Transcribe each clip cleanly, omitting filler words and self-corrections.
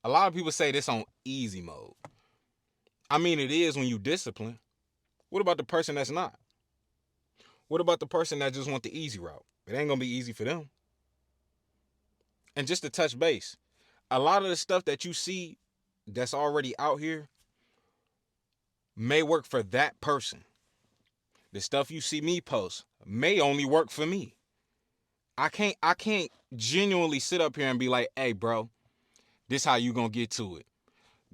A lot of people say this on easy mode. I mean, it is when you discipline. What about the person that's not? What about the person that just want the easy route? It ain't gonna be easy for them. And just to touch base, a lot of the stuff that you see that's already out here may work for that person. The stuff you see me post may only work for me. I can't genuinely sit up here and be like, hey bro, this how you gonna get to it.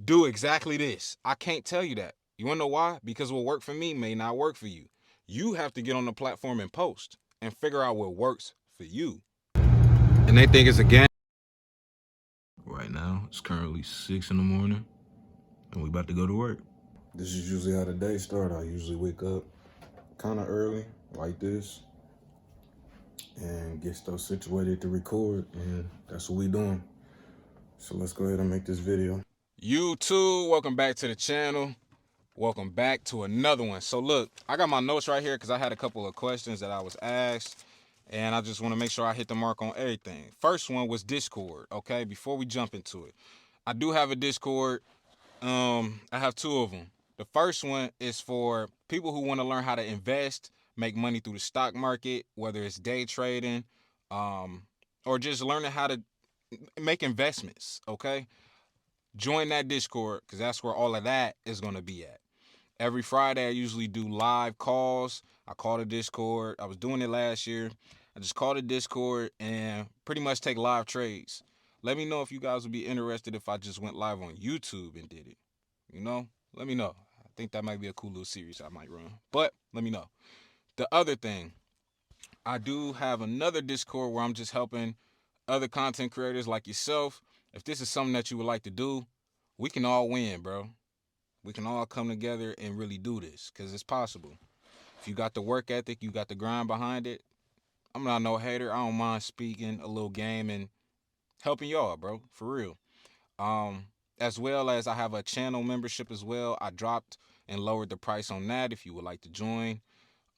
Do exactly this. I can't tell you that. You wanna know why? Because what worked for me may not work for you. You have to get on the platform and post and figure out what works for you. And they think it's a game. Right now, it's currently 6 in the morning, and we about to go to work. This is usually how the day start. I usually wake up kind of early like this and get stuff situated to record, and that's what we doing. So let's go ahead and make this video. YouTube, welcome back to the channel. Welcome back to another one. So look, I got my notes right here because I had a couple of questions that I was asked, and I just want to make sure I hit the mark on everything. First one was Discord. Okay, before we jump into it, I do have a Discord. I have two of them. The first one is for people who want to learn how to invest, make money through the stock market, whether it's day trading, um, or just learning how to make investments. Okay, join that Discord because that's where all of that is going to be at. Every Friday, I usually do live calls. I call the Discord. I was doing it last year. I just call the Discord and pretty much take live trades. Let me know if you guys would be interested if I just went live on YouTube and did it. You know, let me know. I think that might be a cool little series I might run. But let me know. The other thing, I do have another Discord where I'm just helping other content creators like yourself. If this is something that you would like to do, we can all win, bro. We can all come together and really do this because it's possible. If you got the work ethic, you got the grind behind it. I'm not no hater. I don't mind speaking a little game and helping y'all, bro, for real. Um, as well as I have a channel membership as well. I dropped and lowered the price on that if you would like to join.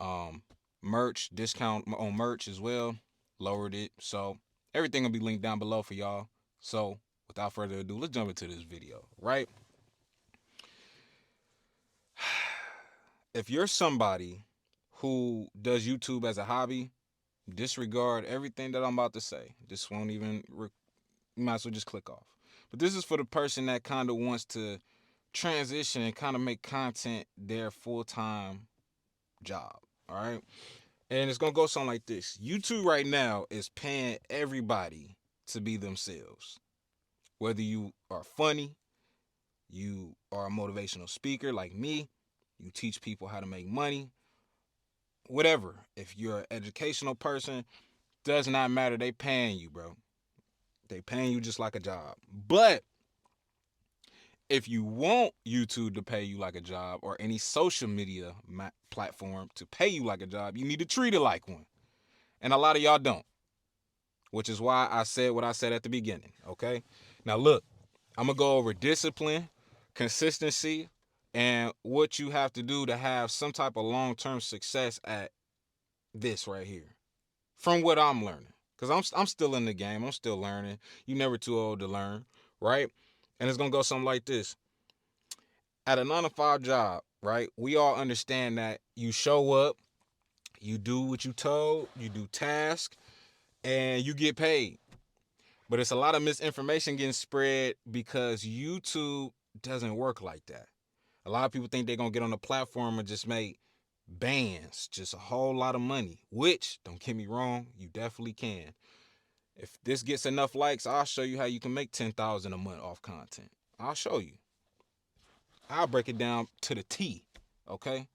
Um, merch discount on merch as well. Lowered it. So everything will be linked down below for y'all. So without further ado, let's jump into this video, right? If you're somebody who does YouTube as a hobby, disregard everything that I'm about to say. This won't even, you might as well just click off. But this is for the person that kind of wants to transition and kind of make content their full-time job. All right. And it's going to go something like this. YouTube right now is paying everybody to be themselves. Whether you are funny, you are a motivational speaker like me, you teach people how to make money, whatever. If you're an educational person, does not matter. They paying you, bro. They paying you just like a job. But if you want YouTube to pay you like a job or any social media platform to pay you like a job, you need to treat it like one. And a lot of y'all don't, which is why I said what I said at the beginning. Okay. Now, look, I'm going to go over discipline, consistency, and what you have to do to have some type of long term success at this right here from what I'm learning. Because I'm still in the game. I'm still learning. You never too old to learn, right? And it's going to go something like this. At a 9 to 5 job, right, we all understand that you show up, you do what you told, you do tasks, and you get paid. But it's a lot of misinformation getting spread because YouTube doesn't work like that. A lot of people think they're going to get on the platform and just make bands, just a whole lot of money, which, don't get me wrong, you definitely can. If this gets enough likes, I'll show you how you can make 10,000 a month off content. I'll show you. I'll break it down to the T. Okay?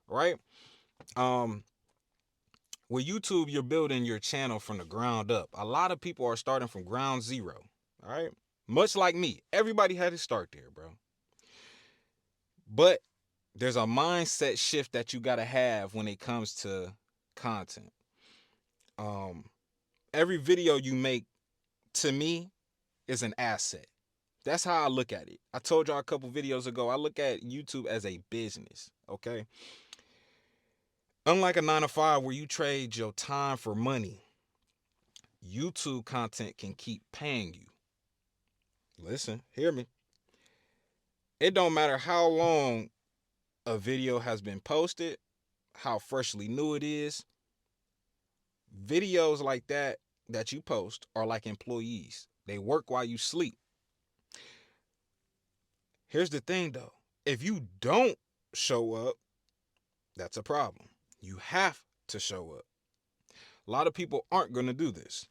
Right? Um, with YouTube, you're building your channel from the ground up. A lot of people are starting from ground zero. All right? Much like me. Everybody had to start there, bro. But there's a mindset shift that you gotta have when it comes to content. Um, every video you make, to me, is an asset. That's how I look at it. I told y'all a couple videos ago, I look at YouTube as a business, okay? Unlike a 9 to 5 where you trade your time for money, YouTube content can keep paying you. Listen, hear me. It don't matter how long a video has been posted, how freshly new it is. Videos like that you post are like employees. They work while you sleep. Here's the thing though. If you don't show up, that's a problem. You have to show up. A lot of people aren't going to do this.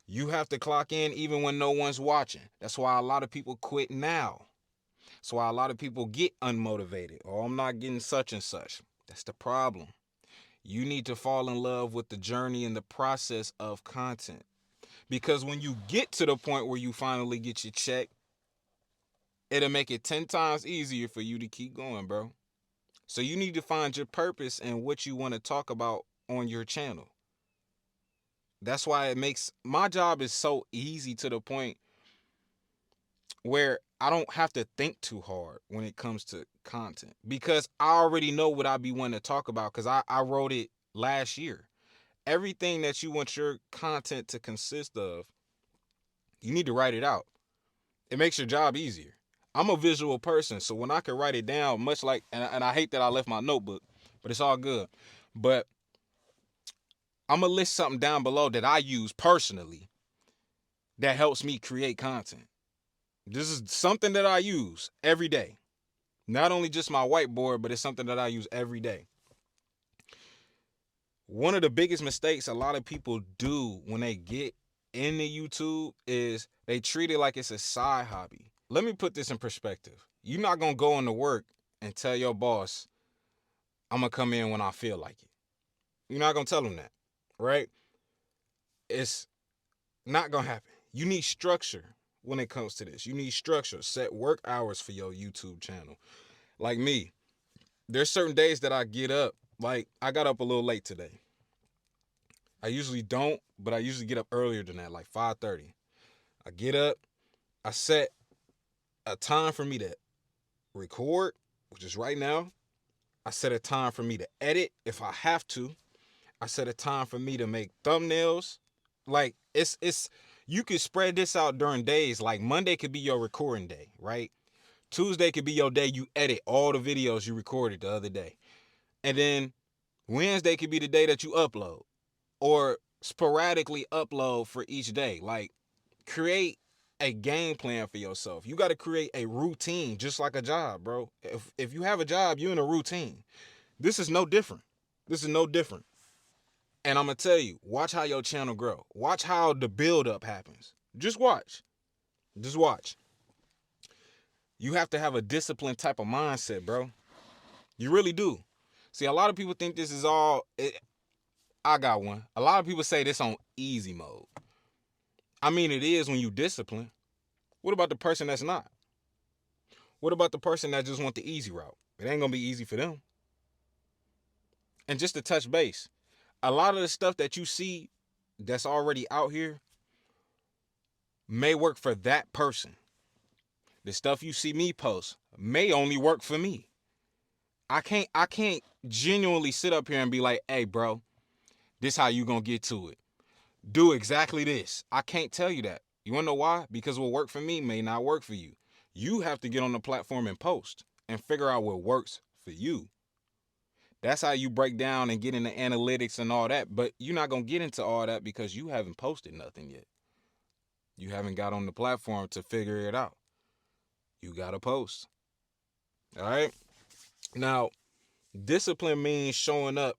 You have to clock in even when no one's watching. That's why a lot of people quit now. That's why a lot of people get unmotivated. Oh, I'm not getting such and such. That's the problem. You need to fall in love with the journey and the process of content. Because when you get to the point where you finally get your check, it'll make it 10 times easier for you to keep going, bro. So you need to find your purpose and what you want to talk about on your channel. That's why it makes my job is so easy to the point where I don't have to think too hard when it comes to content because I already know what I be wanting to talk about because I wrote it last year. Everything that you want your content to consist of, you need to write it out. It makes your job easier. I'm a visual person, so when I can write it down, much like, and I hate that I left my notebook, but it's all good. But I'm going to list something down below that I use personally that helps me create content. This is something that I use every day. Not only just my whiteboard, but it's something that I use every day. One of the biggest mistakes a lot of people do when they get into YouTube is they treat it like it's a side hobby. Let me put this in perspective. You're not going to go into work and tell your boss, I'm going to come in when I feel like it. You're not going to tell them that, right? It's not going to happen. You need structure when it comes to this. You need structure. Set work hours for your YouTube channel. Like me, there's certain days that I get up. Like, I got up a little late today. I usually don't, but I usually get up earlier than that, like 5:30. I get up, I set a time for me to record, which is right now. I set a time for me to edit if I have to. I set a time for me to make thumbnails. Like it's you could spread this out during days. Like Monday could be your recording day, right? Tuesday could be your day you edit all the videos you recorded the other day. And then Wednesday could be the day that you upload or sporadically upload for each day. Like create a game plan for yourself. You got to create a routine just like a job, bro. If you have a job, you're in a routine. This is no different. This is no different. And I'm going to tell you, watch how your channel grow. Watch how the build up happens. Just watch. Just watch. You have to have a disciplined type of mindset, bro. You really do. See, a lot of people think this is all. I got one. A lot of people say this on easy mode. I mean, it is when you discipline. What about the person that's not? What about the person that just want the easy route? It ain't gonna be easy for them. And just to touch base, a lot of the stuff that you see that's already out here may work for that person. The stuff you see me post may only work for me. I can't genuinely sit up here and be like, hey bro, this how you gonna get to it. Do exactly this. I can't tell you that. You wanna know why? Because what worked for me may not work for you. You have to get on the platform and post and figure out what works for you. That's how you break down and get into analytics and all that. But you're not gonna get into all that because you haven't posted nothing yet. You haven't got on the platform to figure it out. You gotta post. All right. Now, discipline means showing up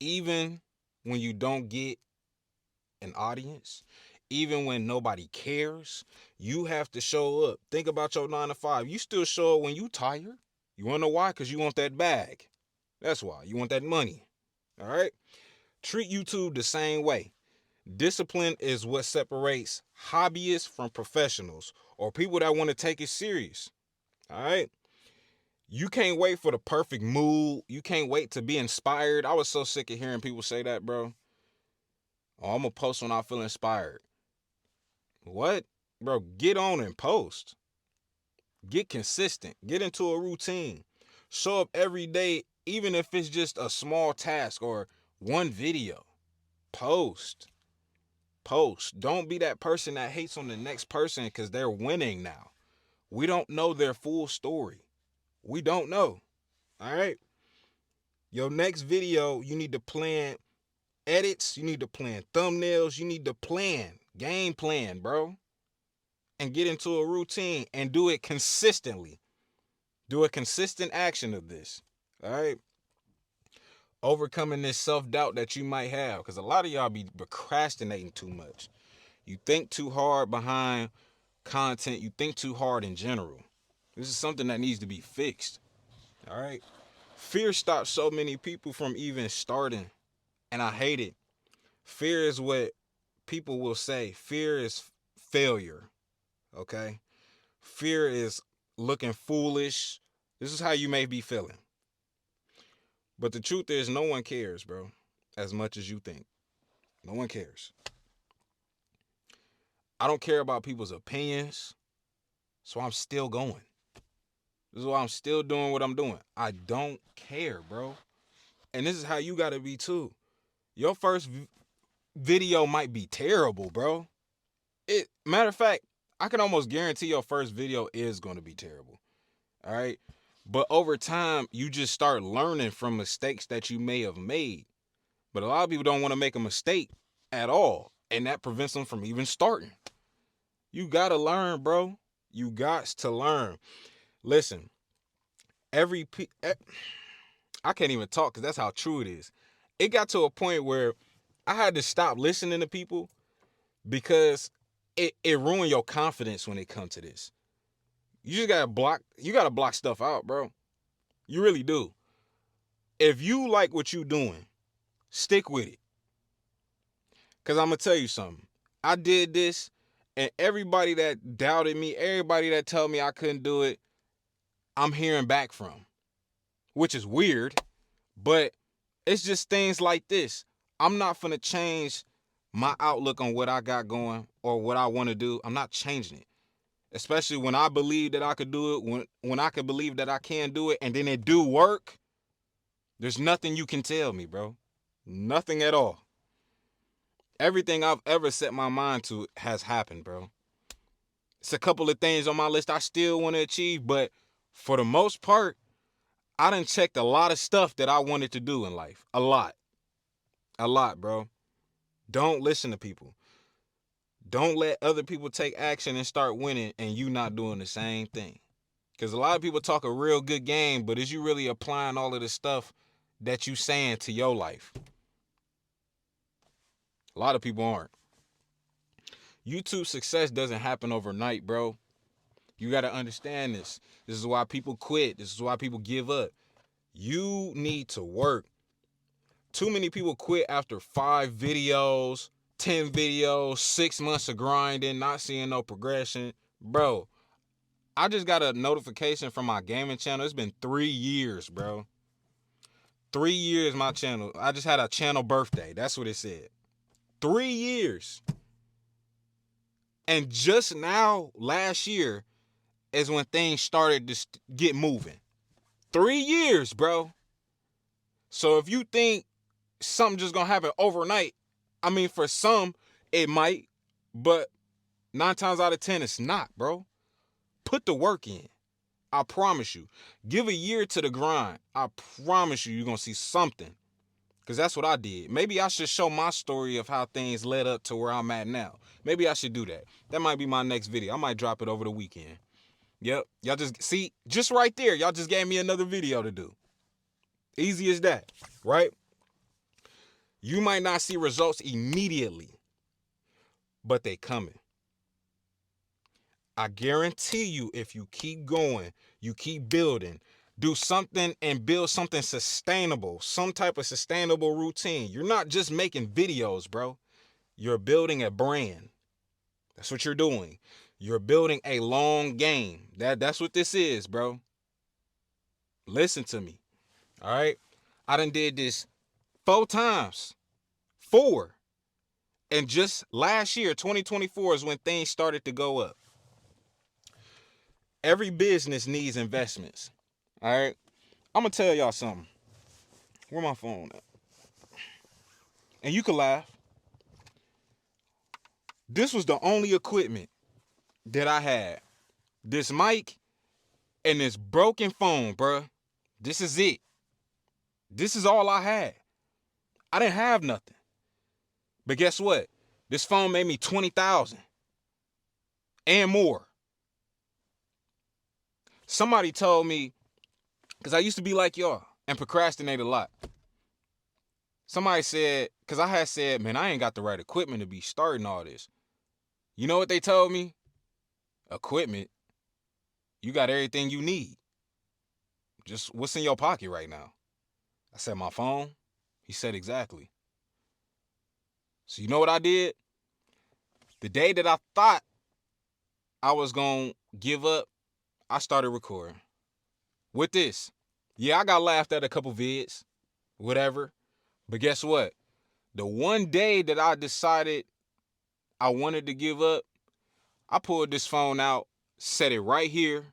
even when you don't get an audience, even when nobody cares. You have to show up. Think about your 9 to 5. You still show up when you tired. You wanna know why? Because you want that bag. That's why. You want that money. All right. Treat YouTube the same way. Discipline is what separates hobbyists from professionals or people that want to take it serious. All right. You can't wait for the perfect mood. You can't wait to be inspired. I was so sick of hearing people say that, bro. Oh, I'm going to post when I feel inspired. What? Bro, get on and post. Get consistent. Get into a routine. Show up every day, even if it's just a small task or one video. Post. post. Don't be that person that hates on the next person because they're winning now. We don't know their full story. We don't know. All right. Your next video, you need to plan edits. You need to plan thumbnails. You need to plan, game plan, bro. And get into a routine and do it consistently. Do a consistent action of this. All right. Overcoming this self-doubt that you might have. Because a lot of y'all be procrastinating too much. You think too hard behind content. You think too hard in general. This is something that needs to be fixed. All right. Fear stops so many people from even starting. And I hate it. Fear is what people will say. Fear is failure. Okay. Fear is looking foolish. This is how you may be feeling. But the truth is, no one cares, bro, as much as you think. No one cares. I don't care about people's opinions, so I'm still going. This is why I'm still doing what I'm doing. I don't care, bro. And this is how you gotta be too. Your first video might be terrible, bro. Matter of fact, I can almost guarantee your first video is gonna be terrible. All right. But over time, you just start learning from mistakes that you may have made. But a lot of people don't want to make a mistake at all. And that prevents them from even starting. You got to learn, bro. You got to learn. Listen, I can't even talk because that's how true it is. It got to a point where I had to stop listening to people because it ruined your confidence when it comes to this. You just gotta block stuff out, bro. You really do. If you like what you doing, stick with it. Cause I'm gonna tell you something. I did this, and everybody that doubted me, everybody that told me I couldn't do it, I'm hearing back from. Which is weird, but it's just things like this. I'm not finna change my outlook on what I got going or what I want to do. I'm not changing it. Especially when I believe that I could do it, when I could believe that I can do it, and then it do work. There's nothing you can tell me, bro. Nothing at all. Everything I've ever set my mind to has happened, bro. It's a couple of things on my list I still want to achieve, but for the most part, I done checked a lot of stuff that I wanted to do in life. A lot. A lot, bro. Don't listen to people. Don't let other people take action and start winning and you not doing the same thing. Because a lot of people talk a real good game, but is you really applying all of the stuff that you saying to your life? A lot of people aren't. YouTube success doesn't happen overnight, bro. You got to understand this. This is why people quit. This is why people give up. You need to work. Too many people quit after 5 videos, 10 videos, 6 months of grinding, not seeing no progression. Bro, I just got a notification from my gaming channel. It's been 3 years, bro. 3 years my channel. I just had a channel birthday. That's what it said. 3 years. And just now, last year, is when things started to get moving. 3 years, bro. So if you think something just gonna happen overnight, I mean, for some, it might, but 9 times out of 10, it's not, bro. Put the work in. I promise you. Give a year to the grind. I promise you, you're gonna see something. Because that's what I did. Maybe I should show my story of how things led up to where I'm at now. Maybe I should do that. That might be my next video. I might drop it over the weekend. Yep. Y'all just see, just right there, y'all just gave me another video to do. Easy as that, right? You might not see results immediately, but they coming. I guarantee you, if you keep going, you keep building, do something and build something sustainable, some type of sustainable routine. You're not just making videos, bro. You're building a brand. That's what you're doing. You're building a long game. That's what this is, bro. Listen to me. All right. I done did this 4 times. 4. And just last year, 2024, is when things started to go up. Every business needs investments. All right. I'm going to tell y'all something. Where my phone at? And you can laugh. This was the only equipment that I had. This mic and this broken phone, bruh. This is it. This is all I had. I didn't have nothing. But guess what? This phone made me 20,000 and more. Somebody told me, because I used to be like y'all and procrastinate a lot. Somebody said, because I had said, man, I ain't got the right equipment to be starting all this. You know what they told me? Equipment. You got everything you need. Just what's in your pocket right now? I said, my phone. He said, exactly. So you know what I did? The day that I thought I was going to give up, I started recording. With this. Yeah, I got laughed at a couple vids, whatever. But guess what? The one day that I decided I wanted to give up, I pulled this phone out, set it right here,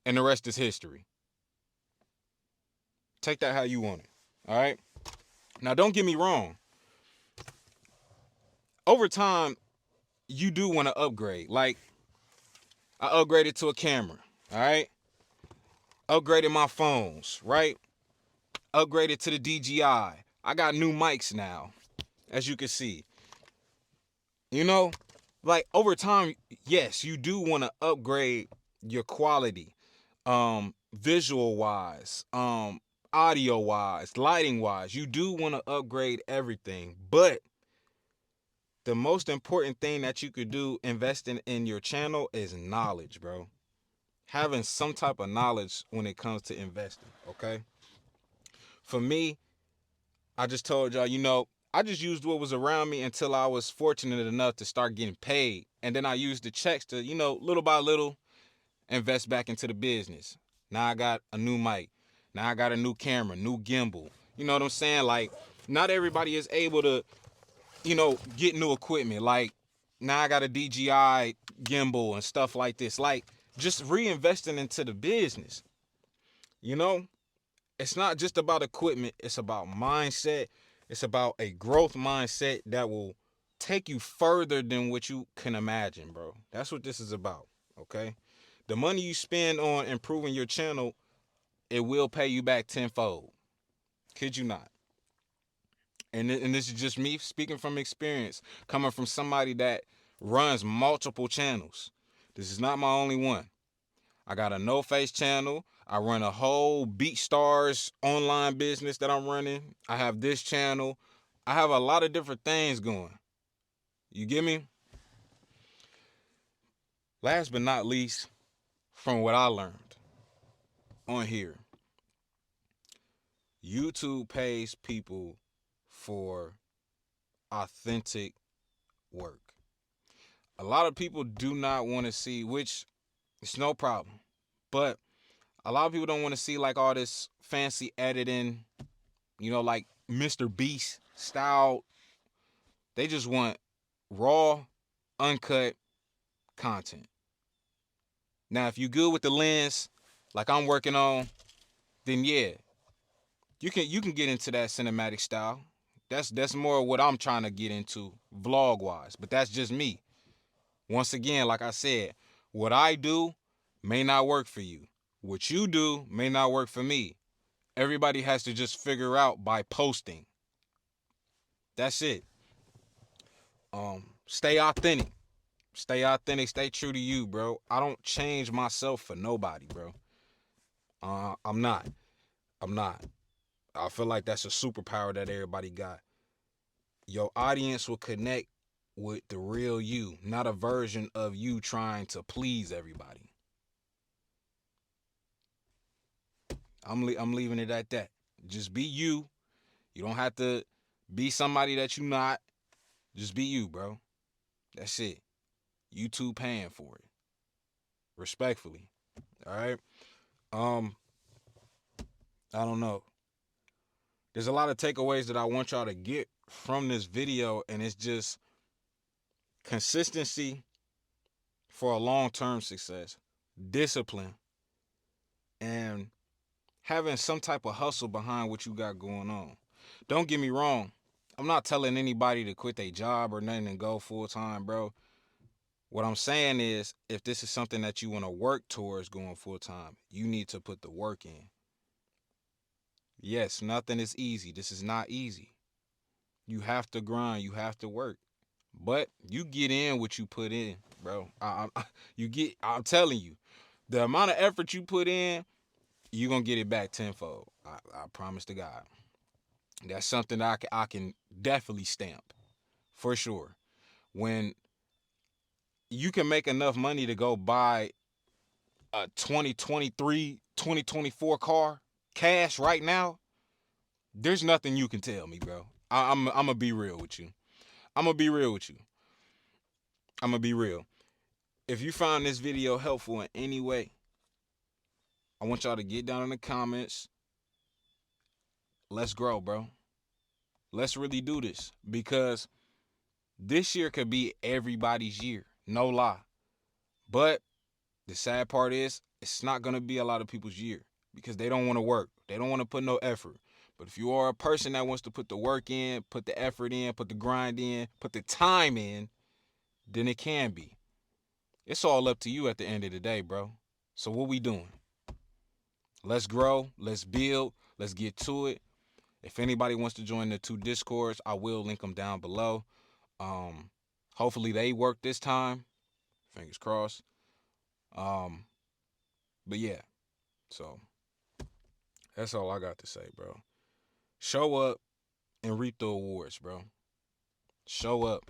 and the rest is history. Take that how you want it. All right? Now, don't get me wrong. Over time, you do want to upgrade. Like, I upgraded to a camera. All right? Upgraded my phones, right? Upgraded to the DJI. I got new mics now, as you can see. You know, like over time, yes, you do want to upgrade your quality, visual wise, audio wise, lighting wise. You do want to upgrade everything, but the most important thing that you could do investing in your channel is knowledge, bro. Having some type of knowledge when it comes to investing, okay? For me, I just told y'all, I just used what was around me until I was fortunate enough to start getting paid. And then I used the checks to, little by little, invest back into the business. Now I got a new mic. Now I got a new camera, new gimbal. You know what I'm saying? Like, not everybody is able to, get new equipment. Like, now I got a DJI gimbal and stuff like this. Like, just reinvesting into the business. You know? It's not just about equipment, it's about mindset. It's about a growth mindset that will take you further than what you can imagine, bro. That's what this is about, okay? The money you spend on improving your channel, it will pay you back tenfold. Kid you not. And this is just me speaking from experience, coming from somebody that runs multiple channels. This is not my only one. I got a no face channel. I run a whole Beat Stars online business that I'm running. I have this channel. I have a lot of different things going. You get me? Last but not least, from what I learned on here, YouTube pays people for authentic work. A lot of people do not want to see, which it's no problem, but a lot of people don't want to see like all this fancy editing, like Mr. Beast style. They just want raw, uncut content. Now, if you good with the lens, like I'm working on, then yeah, you can get into that cinematic style. That's more what I'm trying to get into vlog wise. But that's just me. Once again, like I said, what I do may not work for you. What you do may not work for me. Everybody has to just figure out by posting. That's it. Stay authentic. Stay authentic. Stay true to you, bro. I don't change myself for nobody, bro. I'm not. I'm not. I feel like that's a superpower that everybody got. Your audience will connect with the real you, not a version of you trying to please everybody. I'm leaving it at that. Just be you. You don't have to be somebody that you not. Just be you, bro. That's it. YouTube paying for it. Respectfully. All right. Um, I don't know. There's a lot of takeaways that I want y'all to get from this video, and it's just consistency for a long-term success, discipline, and having some type of hustle behind what you got going on. Don't get me wrong. I'm not telling anybody to quit their job or nothing and go full time, bro. What I'm saying is, if this is something that you want to work towards going full time, you need to put the work in. Yes, nothing is easy. This is not easy. You have to grind. You have to work. But you get in what you put in, bro. You get. I'm telling you, the amount of effort you put in, you gonna get it back tenfold. I promise to God. That's something that I can definitely stamp for sure. When you can make enough money to go buy a 2023, 2024 car cash right now, there's nothing you can tell me, bro. I'm gonna be real with you. I'm gonna be real with you. I'm gonna be real. If you found this video helpful in any way, I want y'all to get down in the comments. Let's grow, bro. Let's really do this because this year could be everybody's year. No lie. But the sad part is, it's not going to be a lot of people's year because they don't want to work. They don't want to put no effort. But if you are a person that wants to put the work in, put the effort in, put the grind in, put the time in, then it can be. It's all up to you at the end of the day, bro. So what we doing? Let's grow. Let's build. Let's get to it. If anybody wants to join the two discords, I will link them down below. Um, Hopefully they work this time. Fingers crossed. Um, but yeah, so that's all I got to say, bro. Show up and reap the awards, bro. Show up